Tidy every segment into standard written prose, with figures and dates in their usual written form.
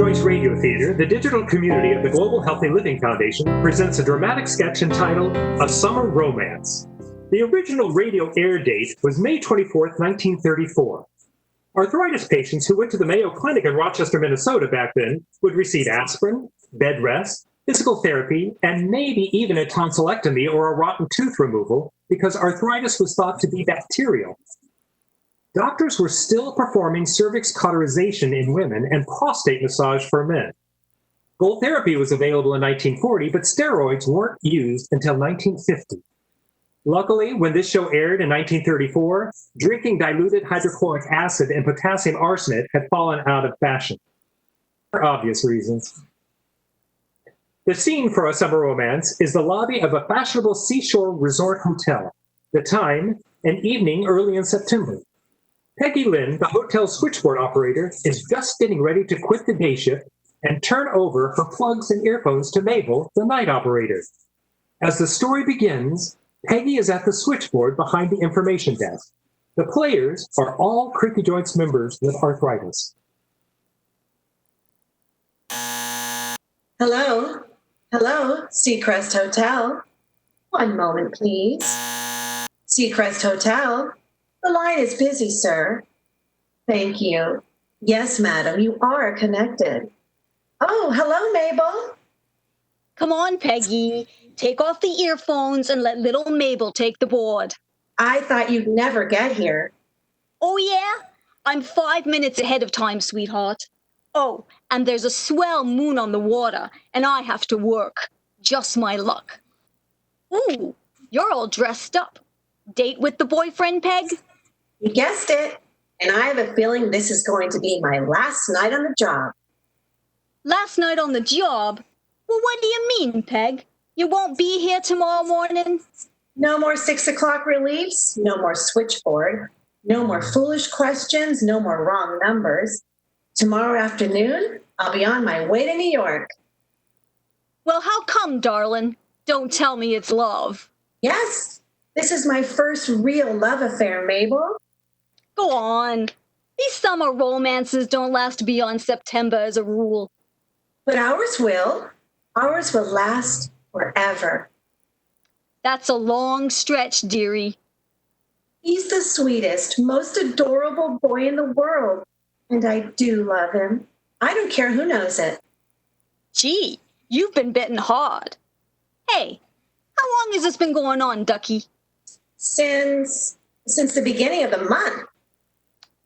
CreakyJoints Radio Theater, the digital community of the Global Healthy Living Foundation, presents a dramatic sketch entitled A Summer Romance. The original radio air date was May 24, 1934. Arthritis patients who went to the Mayo Clinic in Rochester, Minnesota back then would receive aspirin, bed rest, physical therapy, and maybe even a tonsillectomy or a rotten tooth removal because arthritis was thought to be bacterial. Doctors were still performing cervix cauterization in women and prostate massage for men. Gold therapy was available in 1940, but steroids weren't used until 1950. Luckily, when this show aired in 1934, drinking diluted hydrochloric acid and potassium arsenate had fallen out of fashion, for obvious reasons. The scene for A Summer Romance is the lobby of a fashionable seashore resort hotel. The time, an evening early in September. Peggy Lynn, the hotel switchboard operator, is just getting ready to quit the day shift and turn over her plugs and earphones to Mabel, the night operator. As the story begins, Peggy is at the switchboard behind the information desk. The players are all CreakyJoints members with arthritis. Hello? Hello, Seacrest Hotel. One moment, please. Seacrest Hotel. The line is busy, sir. Thank you. Yes, madam, you are connected. Oh, hello, Mabel. Come on, Peggy. Take off the earphones and let little Mabel take the board. I thought you'd never get here. Oh, yeah? I'm 5 minutes ahead of time, sweetheart. Oh, and there's a swell moon on the water, and I have to work. Just my luck. Ooh, you're all dressed up. Date with the boyfriend, Peg? You guessed it. And I have a feeling this is going to be my last night on the job. Last night on the job? Well, what do you mean, Peg? You won't be here tomorrow morning? No more 6 o'clock reliefs. No more switchboard. No more foolish questions. No more wrong numbers. Tomorrow afternoon, I'll be on my way to New York. Well, how come, darling? Don't tell me it's love. Yes, this is my first real love affair, Mabel. Go on. These summer romances don't last beyond September as a rule. But ours will. Ours will last forever. That's a long stretch, dearie. He's the sweetest, most adorable boy in the world. And I do love him. I don't care who knows it. Gee, you've been bitten hard. Hey, how long has this been going on, Ducky? Since the beginning of the month.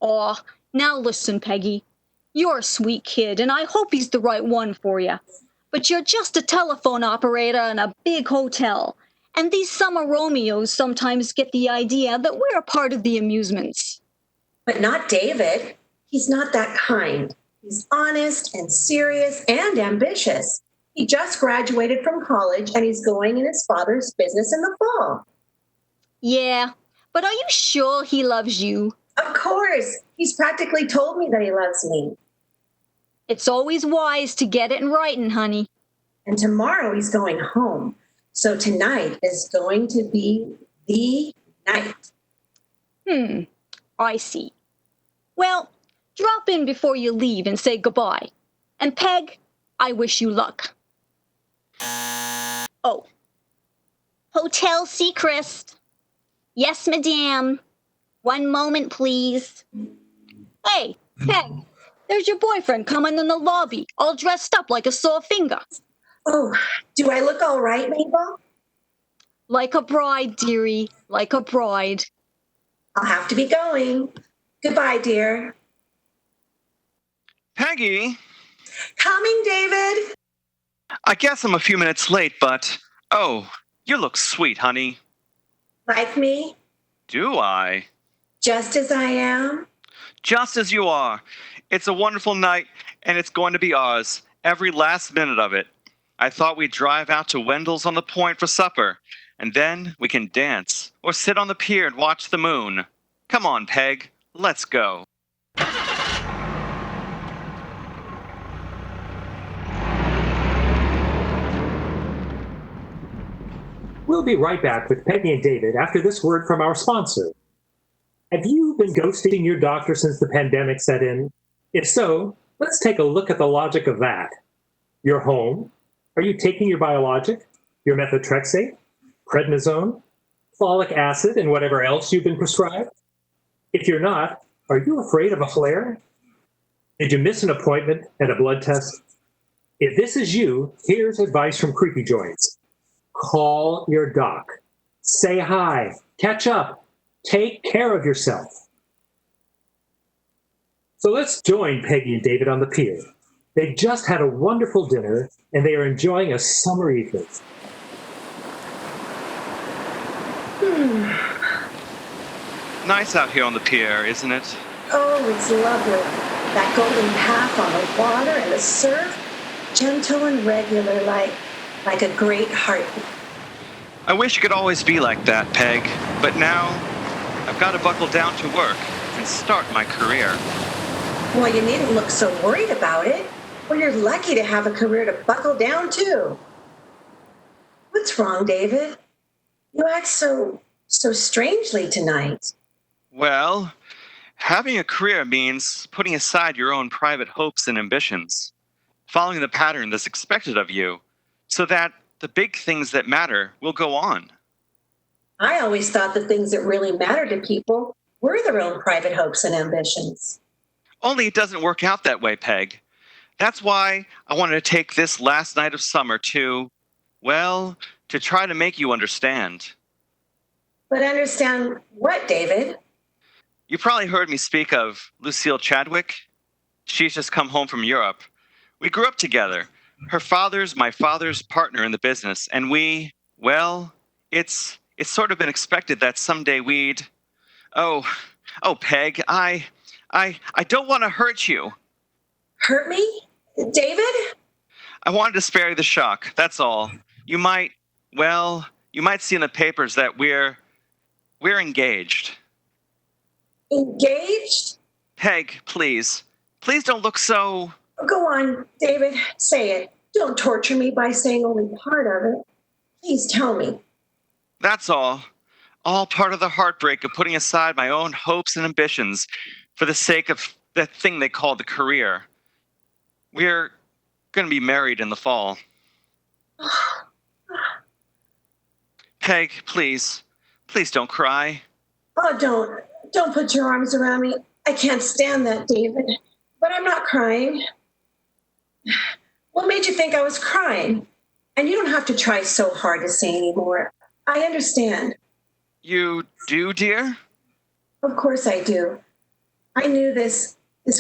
Aw, now listen, Peggy. You're a sweet kid, and I hope he's the right one for you. But you're just a telephone operator in a big hotel, and these summer Romeos sometimes get the idea that we're a part of the amusements. But not David. He's not that kind. He's honest and serious and ambitious. He just graduated from college, and he's going in his father's business in the fall. Yeah, but are you sure he loves you? Of course. He's practically told me that he loves me. It's always wise to get it in writing, honey. And tomorrow he's going home. So tonight is going to be the night. I see. Well, drop in before you leave and say goodbye. And Peg, I wish you luck. Oh. Hotel Seacrest. Yes, madame. One moment, please. Hey, Peg, there's your boyfriend coming in the lobby, all dressed up like a sore finger. Oh, do I look all right, Mabel? Like a bride, dearie, like a bride. I'll have to be going. Goodbye, dear. Peggy? Coming, David. I guess I'm a few minutes late, but... Oh, you look sweet, honey. Like me? Do I? Just as I am? Just as you are. It's a wonderful night, and it's going to be ours. Every last minute of it. I thought we'd drive out to Wendell's on the Point for supper, and then we can dance, or sit on the pier and watch the moon. Come on, Peg. Let's go. We'll be right back with Peggy and David after this word from our sponsor. Have you been ghosting your doctor since the pandemic set in? If so, Let's take a look at the logic of that. You're home. Are you taking your biologic, your methotrexate, prednisone, folic acid, and whatever else you've been prescribed? If you're not, are you afraid of a flare? Did you miss an appointment and a blood test? If this is you, here's advice from CreakyJoints. Call your doc. Say hi. Catch up. Take care of yourself. So let's join Peggy and David on the pier. They've just had a wonderful dinner, and they are enjoying a summer evening. Nice out here on the pier, isn't it? Oh, it's lovely. That golden path on the water and the surf, gentle and regular, like a great heartbeat. I wish it could always be like that, Peg. But now, I've got to buckle down to work and start my career. Well, you needn't look so worried about it. Well, you're lucky to have a career to buckle down to. What's wrong, David? You act so strangely tonight. Well, having a career means putting aside your own private hopes and ambitions, following the pattern that's expected of you, so that the big things that matter will go on. I always thought the things that really mattered to people were their own private hopes and ambitions. Only it doesn't work out that way, Peg. That's why I wanted to take this last night of summer to try to make you understand. But understand what, David? You probably heard me speak of Lucille Chadwick. She's just come home from Europe. We grew up together. Her father's my father's partner in the business, and it's sort of been expected that someday we'd... Oh, Peg, I don't want to hurt you. Hurt me? David? I wanted to spare you the shock, that's all. You might see in the papers that we're engaged. Engaged? Peg, please don't look so... Go on, David, say it. Don't torture me by saying only part of it. Please tell me. That's all. All part of the heartbreak of putting aside my own hopes and ambitions for the sake of that thing they call the career. We're going to be married in the fall. Peg, please don't cry. Oh, don't put your arms around me. I can't stand that, David. But I'm not crying. What made you think I was crying? And you don't have to try so hard to say anymore. I understand. You do, dear? Of course I do. I knew this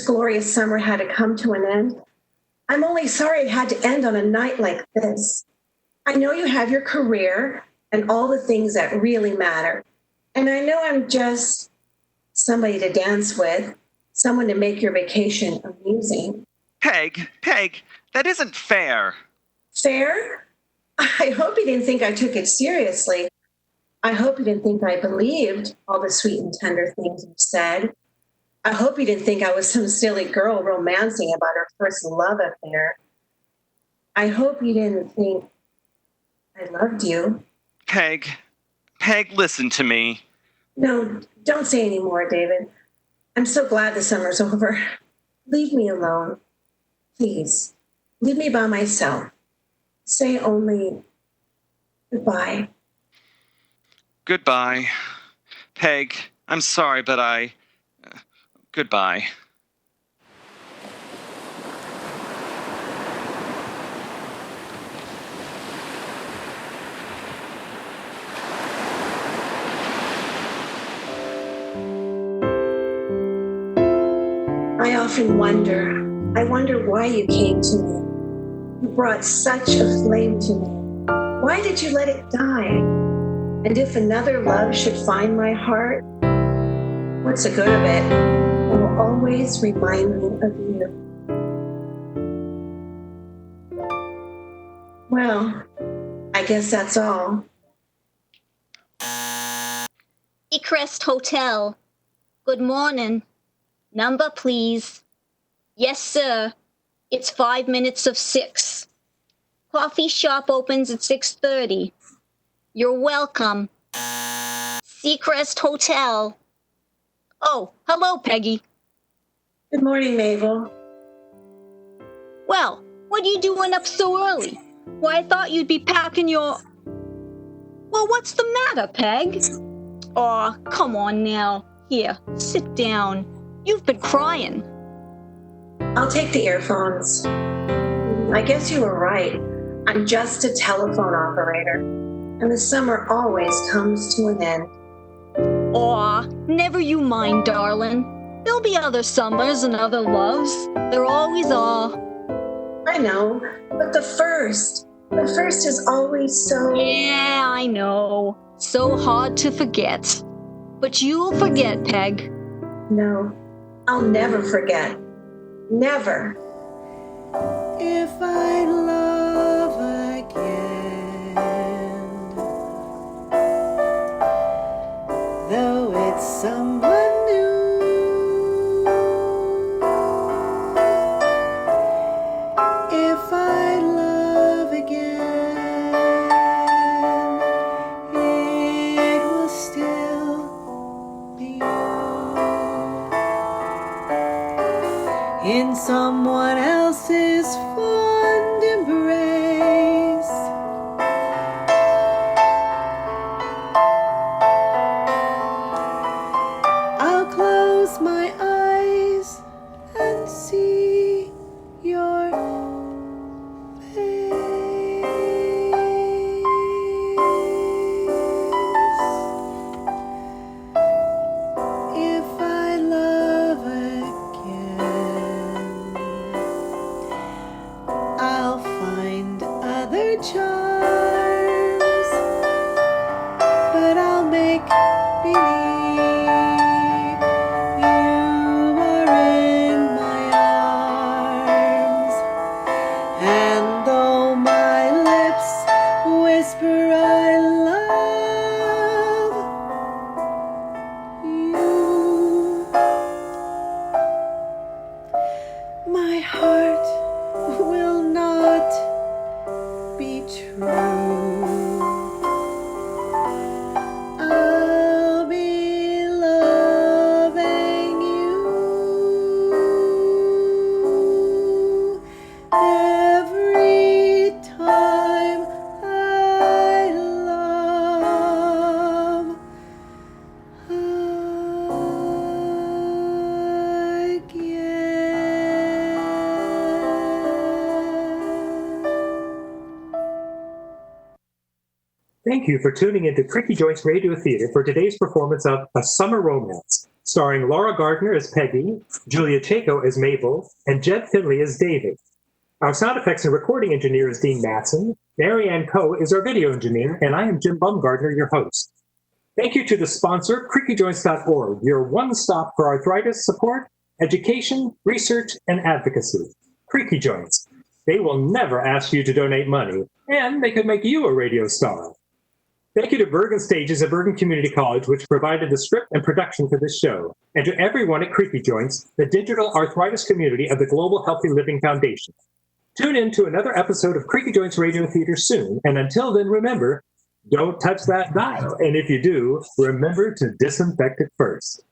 glorious summer had to come to an end. I'm only sorry it had to end on a night like this. I know you have your career and all the things that really matter. And I know I'm just somebody to dance with, someone to make your vacation amusing. Peg, that isn't fair. Fair? I hope you didn't think I took it seriously. I hope you didn't think I believed all the sweet and tender things you said. I hope you didn't think I was some silly girl romancing about her first love affair. I hope you didn't think I loved you. Peg, listen to me. No, don't say any more, David. I'm so glad the summer's over. Leave me alone. Please, leave me by myself. Say only goodbye. Goodbye. Peg, I'm sorry, but goodbye. I often wonder why you came to me. You brought such a flame to me. Why did you let it die? And if another love should find my heart, what's the good of it? It will always remind me of you. Well, I guess that's all. Seacrest Hotel. Good morning. Number, please. Yes, sir. It's 5 minutes of 6. Coffee shop opens at 6:30. You're welcome. Seacrest Hotel. Oh, hello, Peggy. Good morning, Mabel. Well, what are you doing up so early? Why, I thought you'd be packing your... Well, what's the matter, Peg? Aw, come on now. Here, sit down. You've been crying. I'll take the earphones. I guess you were right. I'm just a telephone operator, and the summer always comes to an end. Aw, never you mind, darling. There'll be other summers and other loves. There always are. I know, but the first is always so... Yeah, I know. So hard to forget. But you'll forget, Peg. No, I'll never forget. Never. If I love again, though it's someone new, if I love again, it will still be you in someone else's fond embrace. I'll close my eyes and see your face. If I love again, I'll find other charms, but I'll make believe you are in my arms. And though my lips whisper I love you, my heart will not be true. I'll be loving you every time I love again. Thank you for tuning into CreakyJoints Radio Theater for today's performance of A Summer Romance, starring Laura Gardner as Peggy, Julia Chayko as Mabel, and Jed Finley as David. Our sound effects and recording engineer is Dean Matson, Mary Ann Coe is our video engineer, and I am Jim Bumgardner, your host. Thank you to the sponsor, CreakyJoints.org, your one-stop for arthritis support, education, research, and advocacy. Creaky Joints. They will never ask you to donate money, and they could make you a radio star. Thank you to Bergen Stages at Bergen Community College, which provided the script and production for this show, and to everyone at Creaky Joints, the digital arthritis community of the Global Healthy Living Foundation. Tune in to another episode of Creaky Joints Radio Theater soon, and until then, remember, don't touch that dial, and if you do, remember to disinfect it first.